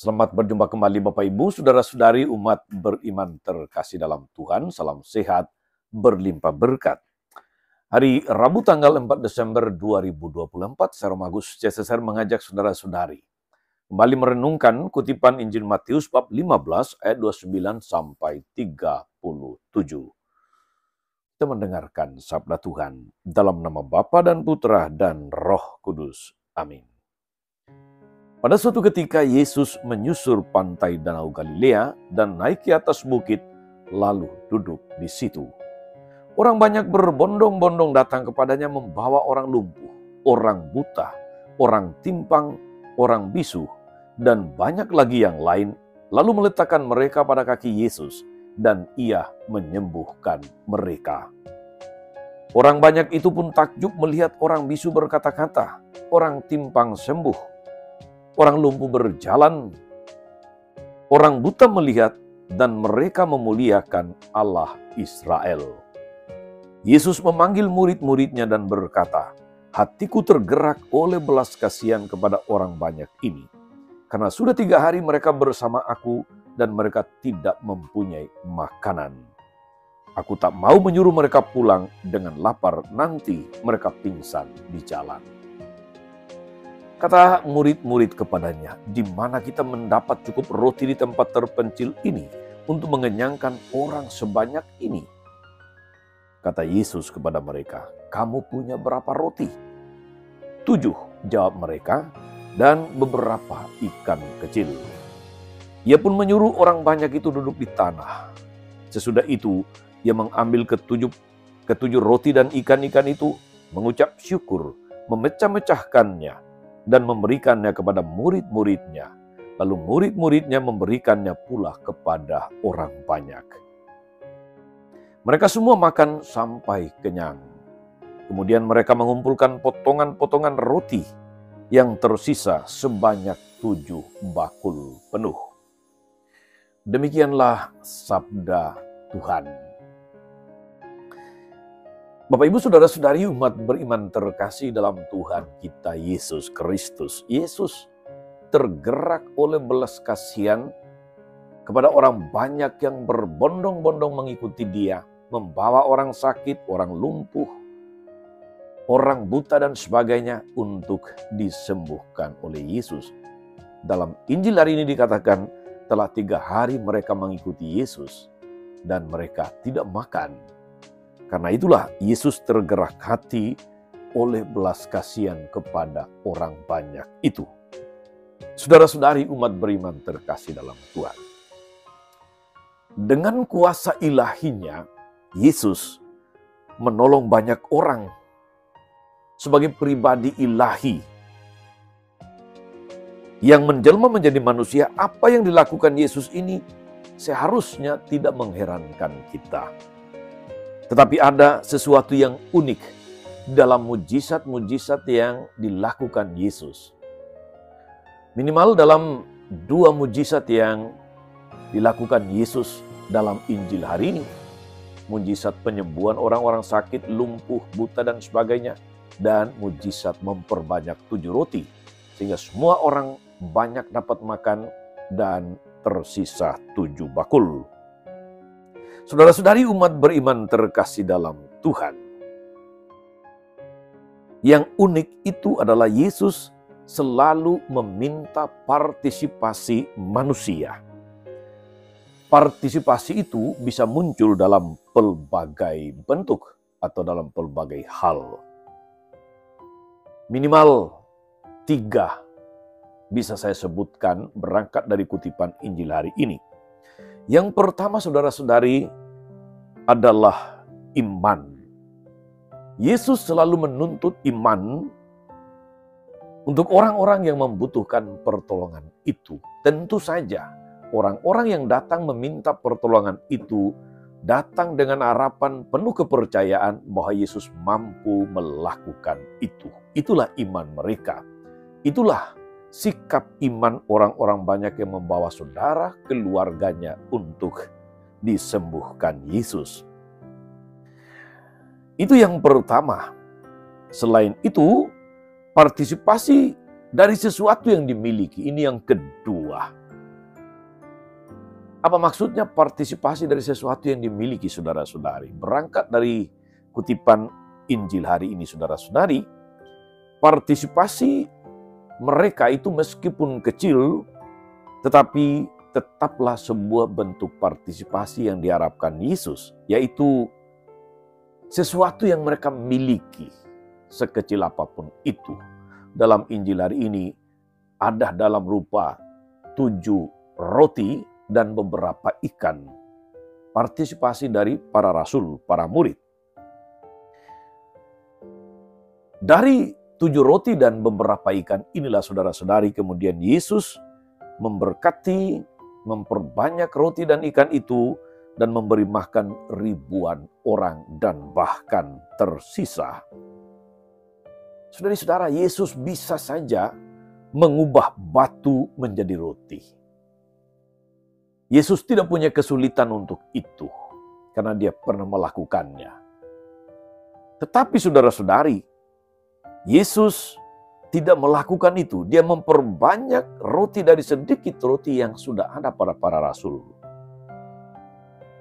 Selamat berjumpa kembali Bapak Ibu, Saudara-saudari umat beriman terkasih dalam Tuhan. Salam sehat, berlimpah berkat. Hari Rabu tanggal 4 Desember 2024, saya Romagus CSSR mengajak saudara-saudari kembali merenungkan kutipan Injil Matius bab 15 ayat 29 sampai 37. Kita mendengarkan sabda Tuhan dalam nama Bapa dan Putra dan Roh Kudus. Amin. Pada suatu ketika Yesus menyusur pantai Danau Galilea dan naik ke atas bukit, lalu duduk di situ. Orang banyak berbondong-bondong datang kepadanya membawa orang lumpuh, orang buta, orang timpang, orang bisu, dan banyak lagi yang lain, lalu meletakkan mereka pada kaki Yesus, dan ia menyembuhkan mereka. Orang banyak itu pun takjub melihat orang bisu berkata-kata, orang timpang sembuh, orang lumpuh berjalan, orang buta melihat, dan mereka memuliakan Allah Israel. Yesus memanggil murid-muridnya dan berkata, "Hatiku tergerak oleh belas kasihan kepada orang banyak ini, karena sudah 3 hari mereka bersama aku dan mereka tidak mempunyai makanan. Aku tak mau menyuruh mereka pulang dengan lapar, nanti mereka pingsan di jalan." Kata murid-murid kepadanya, "Di mana kita mendapat cukup roti di tempat terpencil ini untuk mengenyangkan orang sebanyak ini?" Kata Yesus kepada mereka, "Kamu punya berapa roti?" 7, jawab mereka, "dan beberapa ikan kecil." Ia pun menyuruh orang banyak itu duduk di tanah. Sesudah itu, ia mengambil ketujuh roti dan ikan-ikan itu, mengucap syukur, memecah-mecahkannya, dan memberikannya kepada murid-muridnya. Lalu murid-muridnya memberikannya pula kepada orang banyak. Mereka semua makan sampai kenyang. Kemudian mereka mengumpulkan potongan-potongan roti yang tersisa sebanyak 7 bakul penuh. Demikianlah sabda Tuhan. Bapak Ibu Saudara-saudari umat beriman terkasih dalam Tuhan kita Yesus Kristus. Yesus tergerak oleh belas kasihan kepada orang banyak yang berbondong-bondong mengikuti Dia, membawa orang sakit, orang lumpuh, orang buta dan sebagainya untuk disembuhkan oleh Yesus. Dalam Injil hari ini dikatakan telah 3 hari mereka mengikuti Yesus dan mereka tidak makan. Karena itulah Yesus tergerak hati oleh belas kasihan kepada orang banyak itu. Saudara-saudari umat beriman terkasih dalam Tuhan. Dengan kuasa ilahinya, Yesus menolong banyak orang sebagai pribadi ilahi yang menjelma menjadi manusia. Apa yang dilakukan Yesus ini seharusnya tidak mengherankan kita. Tetapi ada sesuatu yang unik dalam mujizat-mujizat yang dilakukan Yesus. Minimal dalam 2 mujizat yang dilakukan Yesus dalam Injil hari ini. Mujizat penyembuhan orang-orang sakit, lumpuh, buta, dan sebagainya. Dan mujizat memperbanyak 7 roti. Sehingga semua orang banyak dapat makan dan tersisa 7 bakul. Saudara-saudari umat beriman terkasih dalam Tuhan. Yang unik itu adalah Yesus selalu meminta partisipasi manusia. Partisipasi itu bisa muncul dalam pelbagai bentuk atau dalam pelbagai hal. Minimal 3 bisa saya sebutkan berangkat dari kutipan Injil hari ini. Yang pertama saudara-saudari adalah iman. Yesus selalu menuntut iman untuk orang-orang yang membutuhkan pertolongan itu. Tentu saja orang-orang yang datang meminta pertolongan itu datang dengan harapan penuh kepercayaan bahwa Yesus mampu melakukan itu. Itulah iman mereka. Itulah sikap iman orang-orang banyak yang membawa saudara, keluarganya untuk disembuhkan Yesus. Itu yang pertama. Selain itu, partisipasi dari sesuatu yang dimiliki. Ini yang kedua. Apa maksudnya partisipasi dari sesuatu yang dimiliki saudara-saudari? Berangkat dari kutipan Injil hari ini saudara-saudari, partisipasi mereka itu meskipun kecil, tetapi tetaplah sebuah bentuk partisipasi yang diharapkan Yesus, yaitu sesuatu yang mereka miliki, sekecil apapun itu. Dalam Injil hari ini, ada dalam rupa 7 roti dan beberapa ikan. Partisipasi dari para rasul, para murid. Dari 7 roti dan beberapa ikan inilah saudara-saudari kemudian Yesus memberkati, memperbanyak roti dan ikan itu dan memberi makan ribuan orang dan bahkan tersisa. Saudara-saudara, Yesus bisa saja mengubah batu menjadi roti. Yesus tidak punya kesulitan untuk itu karena dia pernah melakukannya. Tetapi saudara-saudari, Yesus tidak melakukan itu. Dia memperbanyak roti dari sedikit roti yang sudah ada pada para rasul.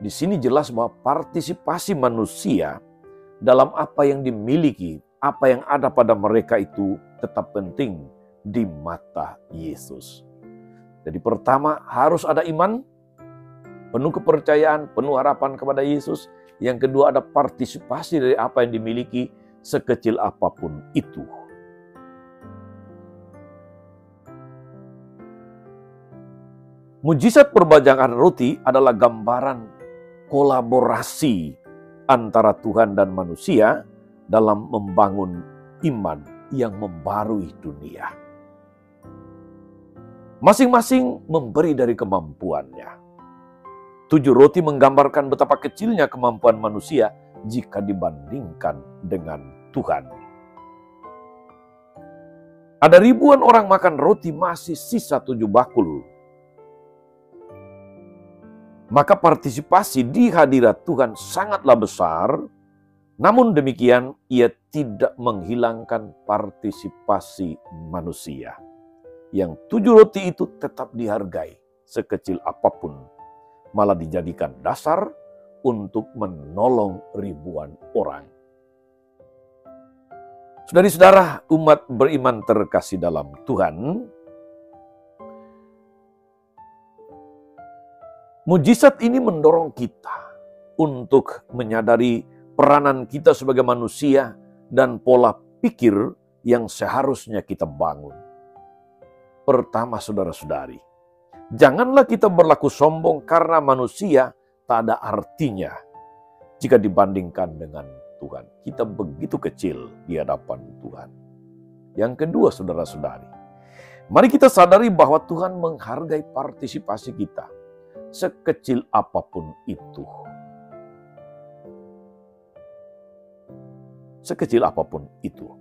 Di sini jelas bahwa partisipasi manusia dalam apa yang dimiliki, apa yang ada pada mereka itu tetap penting di mata Yesus. Jadi pertama harus ada iman, penuh kepercayaan, penuh harapan kepada Yesus. Yang kedua ada partisipasi dari apa yang dimiliki sekecil apapun itu. Mujizat perbajakan roti adalah gambaran kolaborasi antara Tuhan dan manusia dalam membangun iman yang membarui dunia. Masing-masing memberi dari kemampuannya. 7 roti menggambarkan betapa kecilnya kemampuan manusia jika dibandingkan dengan Tuhan. Ada ribuan orang makan roti, masih sisa 7 bakul. Maka partisipasi di hadirat Tuhan sangatlah besar, namun demikian ia tidak menghilangkan partisipasi manusia. Yang 7 roti itu tetap dihargai sekecil apapun, malah dijadikan dasar untuk menolong ribuan orang. Saudara-saudara, umat beriman terkasih dalam Tuhan, mujizat ini mendorong kita untuk menyadari peranan kita sebagai manusia dan pola pikir yang seharusnya kita bangun. Pertama, saudara-saudari, janganlah kita berlaku sombong karena manusia tak ada artinya jika dibandingkan dengan Tuhan. Kita begitu kecil di hadapan Tuhan. Yang kedua, saudara-saudari, mari kita sadari bahwa Tuhan menghargai partisipasi kita, sekecil apapun itu. Sekecil apapun itu.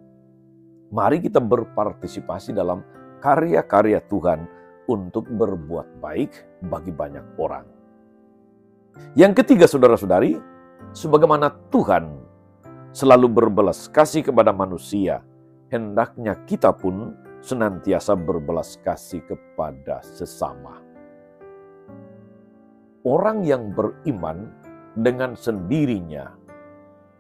Mari kita berpartisipasi dalam karya-karya Tuhan untuk berbuat baik bagi banyak orang. Yang ketiga, saudara-saudari, sebagaimana Tuhan selalu berbelas kasih kepada manusia, hendaknya kita pun senantiasa berbelas kasih kepada sesama. Orang yang beriman dengan sendirinya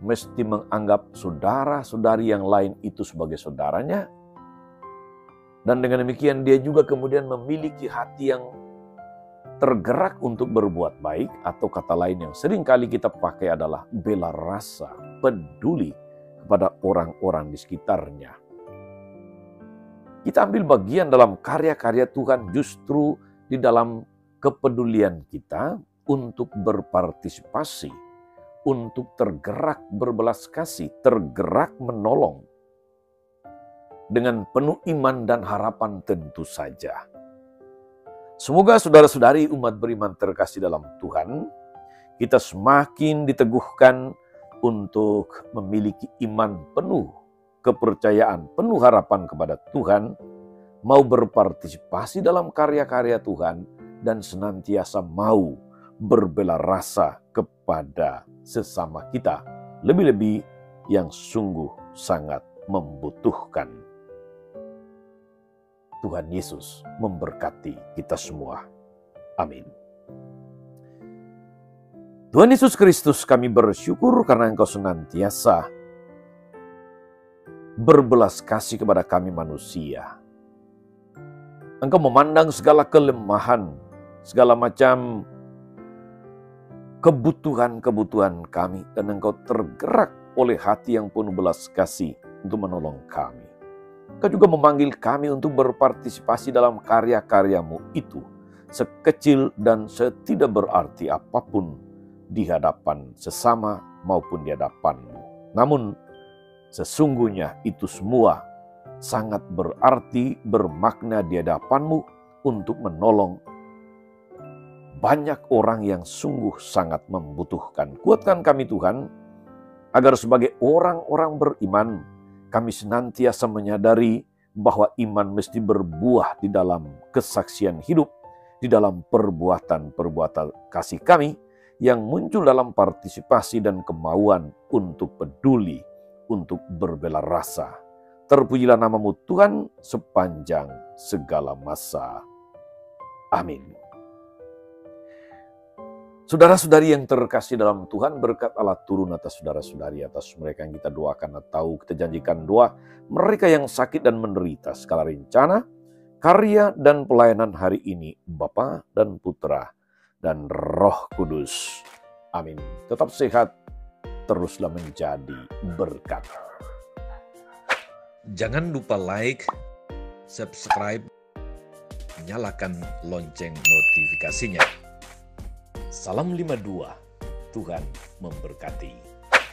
mesti menganggap saudara-saudari yang lain itu sebagai saudaranya, dan dengan demikian dia juga kemudian memiliki hati yang tergerak untuk berbuat baik, atau kata lain yang sering kali kita pakai adalah bela rasa, peduli kepada orang-orang di sekitarnya. Kita ambil bagian dalam karya-karya Tuhan justru di dalam kepedulian kita untuk berpartisipasi, untuk tergerak berbelas kasih, tergerak menolong. Dengan penuh iman dan harapan tentu saja. Semoga saudara-saudari umat beriman terkasih dalam Tuhan, kita semakin diteguhkan untuk memiliki iman penuh, kepercayaan, penuh harapan kepada Tuhan, mau berpartisipasi dalam karya-karya Tuhan, dan senantiasa mau berbela rasa kepada sesama kita, lebih-lebih yang sungguh sangat membutuhkan. Tuhan Yesus memberkati kita semua. Amin. Tuhan Yesus Kristus, kami bersyukur karena Engkau senantiasa berbelas kasih kepada kami manusia. Engkau memandang segala kelemahan, segala macam kebutuhan-kebutuhan kami, dan Engkau tergerak oleh hati yang penuh belas kasih untuk menolong kami. Engkau juga memanggil kami untuk berpartisipasi dalam karya-karya-Mu itu, sekecil dan setidak berarti apapun di hadapan sesama maupun di hadapan-Mu. Namun, sesungguhnya itu semua sangat berarti, bermakna di hadapan-Mu untuk menolong banyak orang yang sungguh sangat membutuhkan. Kuatkan kami Tuhan, agar sebagai orang-orang beriman, kami senantiasa menyadari bahwa iman mesti berbuah di dalam kesaksian hidup, di dalam perbuatan-perbuatan kasih kami, yang muncul dalam partisipasi dan kemauan untuk peduli, untuk berbela rasa. Terpujilah nama-Mu Tuhan sepanjang segala masa. Amin. Saudara-saudari yang terkasih dalam Tuhan, berkat Allah turun atas saudara-saudari, atas mereka yang kita doakan atau kita janjikan doa, mereka yang sakit dan menderita, segala rencana, karya dan pelayanan hari ini, Bapa dan Putra dan Roh Kudus. Amin. Tetap sehat, teruslah menjadi berkat. Jangan lupa like, subscribe, nyalakan lonceng notifikasinya. Salam 52, Tuhan memberkati.